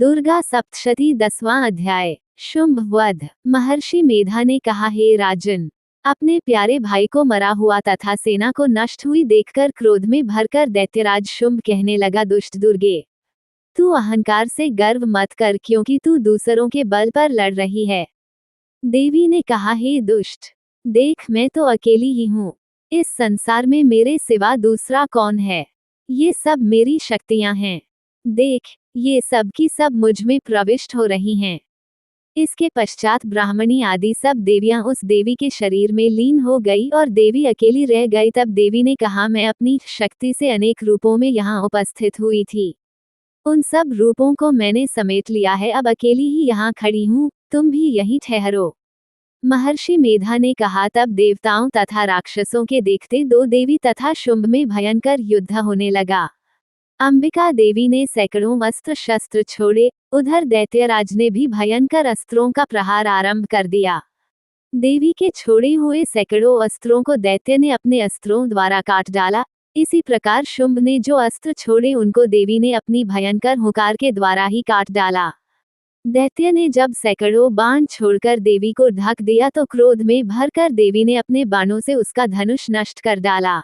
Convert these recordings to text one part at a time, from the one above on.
दुर्गा सप्तशती 10वां अध्याय। शुंभ वध। महर्षि मेधा ने कहा, हे राजन, अपने प्यारे भाई को मरा हुआ तथा सेना को नष्ट हुई देखकर क्रोध में भरकर दैत्यराज शुंभ कहने लगा, दुष्ट दुर्गे, तू अहंकार से गर्व मत कर, क्योंकि तू दूसरों के बल पर लड़ रही है। देवी ने कहा, हे दुष्ट, देख, मैं तो अकेली ही हूँ। इस संसार में मेरे सिवा दूसरा कौन है? ये सब मेरी शक्तियां हैं। देख, ये सब की सब मुझ में प्रविष्ट हो रही हैं। इसके पश्चात ब्राह्मणी आदि सब देवियां उस देवी के शरीर में लीन हो गई और देवी अकेली रह गई। तब देवी ने कहा, मैं अपनी शक्ति से अनेक रूपों में यहाँ उपस्थित हुई थी। उन सब रूपों को मैंने समेट लिया है, अब अकेली ही यहाँ खड़ी हूँ, तुम भी यहीं ठहरो। महर्षि मेधा ने कहा। तब देवताओं तथा राक्षसों के देखते दो देवी तथा शुंभ में भयंकर युद्ध होने लगा। अंबिका देवी ने सैकड़ों अस्त्र शस्त्र छोड़े, उधर दैत्यराज ने भी भयंकर अस्त्रों का प्रहार आरंभ कर दिया। देवी के छोड़े हुए सैकड़ों अस्त्रों को दैत्य ने अपने अस्त्रों द्वारा काट डाला। इसी प्रकार शुंभ ने जो अस्त्र छोड़े उनको देवी ने अपनी भयंकर हुंकार के द्वारा ही काट डाला। दैत्य ने जब सैकड़ों बाण छोड़कर देवी को ढक दिया तो क्रोध में भरकर देवी ने अपने बाणों से उसका धनुष नष्ट कर डाला।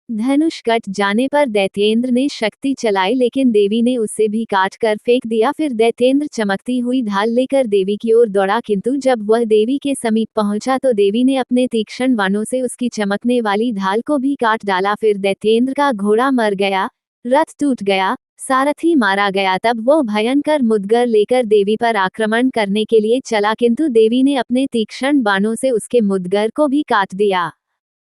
धनुष कट जाने पर दैत्येंद्र ने शक्ति चलाई, लेकिन देवी ने उसे भी काट कर फेंक दिया। फिर दैत्येंद्र चमकती हुई ढाल लेकर देवी की ओर दौड़ा, किंतु जब वह देवी के समीप पहुंचा तो देवी ने अपने तीक्ष्ण बाणों से उसकी चमकने वाली ढाल को भी काट डाला। फिर दैत्येंद्र का घोड़ा मर गया, रथ टूट गया, सारथी मारा गया। तब वो भयंकर मुदगर लेकर देवी पर आक्रमण करने के लिए चला, किंतु देवी ने अपने तीक्ष्ण बाणों से उसके मुदगर को भी काट दिया।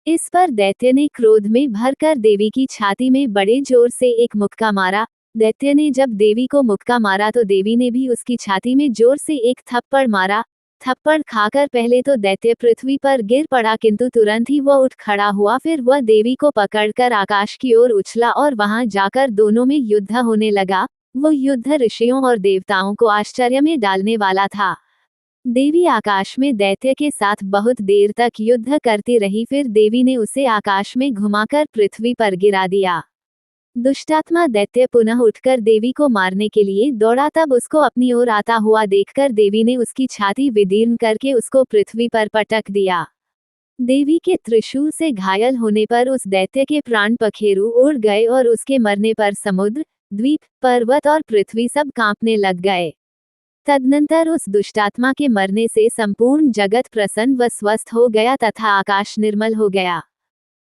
इस पर दैत्य ने क्रोध में भरकर देवी की छाती में बड़े जोर से एक मुक्का मारा। दैत्य ने जब देवी को मुक्का मारा तो देवी ने भी उसकी छाती में जोर से एक थप्पड़ मारा। थप्पड़ खाकर पहले तो दैत्य पृथ्वी पर गिर पड़ा, किंतु तुरंत ही वह उठ खड़ा हुआ। फिर वह देवी को पकड़कर आकाश की ओर उछला और वहां जाकर दोनों में युद्ध होने लगा। वो युद्ध ऋषियों और देवताओं को आश्चर्य में डालने वाला था। देवी आकाश में दैत्य के साथ बहुत देर तक युद्ध करती रही। फिर देवी ने उसे आकाश में घुमाकर पृथ्वी पर गिरा दिया। दुष्टात्मा दैत्य पुनः उठकर देवी को मारने के लिए दौड़ा। तब उसको अपनी ओर आता हुआ देखकर देवी ने उसकी छाती विदीर्ण करके उसको पृथ्वी पर पटक दिया। देवी के त्रिशूल से घायल होने पर उस दैत्य के प्राण पखेरु उड़ गए और उसके मरने पर समुद्र, द्वीप, पर्वत और पृथ्वी सब कांपने लग गए। तदनंतर उस दुष्टात्मा के मरने से संपूर्ण जगत प्रसन्न व स्वस्थ हो गया तथा आकाश निर्मल हो गया।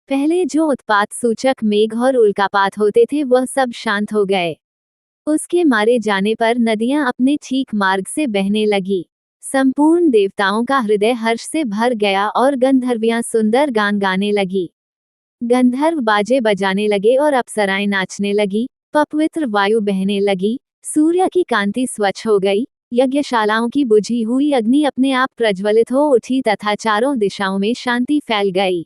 पहले जो उत्पात सूचक मेघ और उल्कापात होते थे वह सब शांत हो गए। उसके मारे जाने पर नदियां अपने ठीक मार्ग से बहने लगी। संपूर्ण देवताओं का हृदय हर्ष से भर गया और गंधर्वियां सुंदर गान गाने लगी। गंधर्व बाजे बजाने लगे और अप्सराएं नाचने लगी। पवित्र वायु बहने लगी। सूर्य की कांति स्वच्छ हो गई। यज्ञशालाओं की बुझी हुई अग्नि अपने आप प्रज्वलित हो उठी तथा चारों दिशाओं में शांति फैल गई।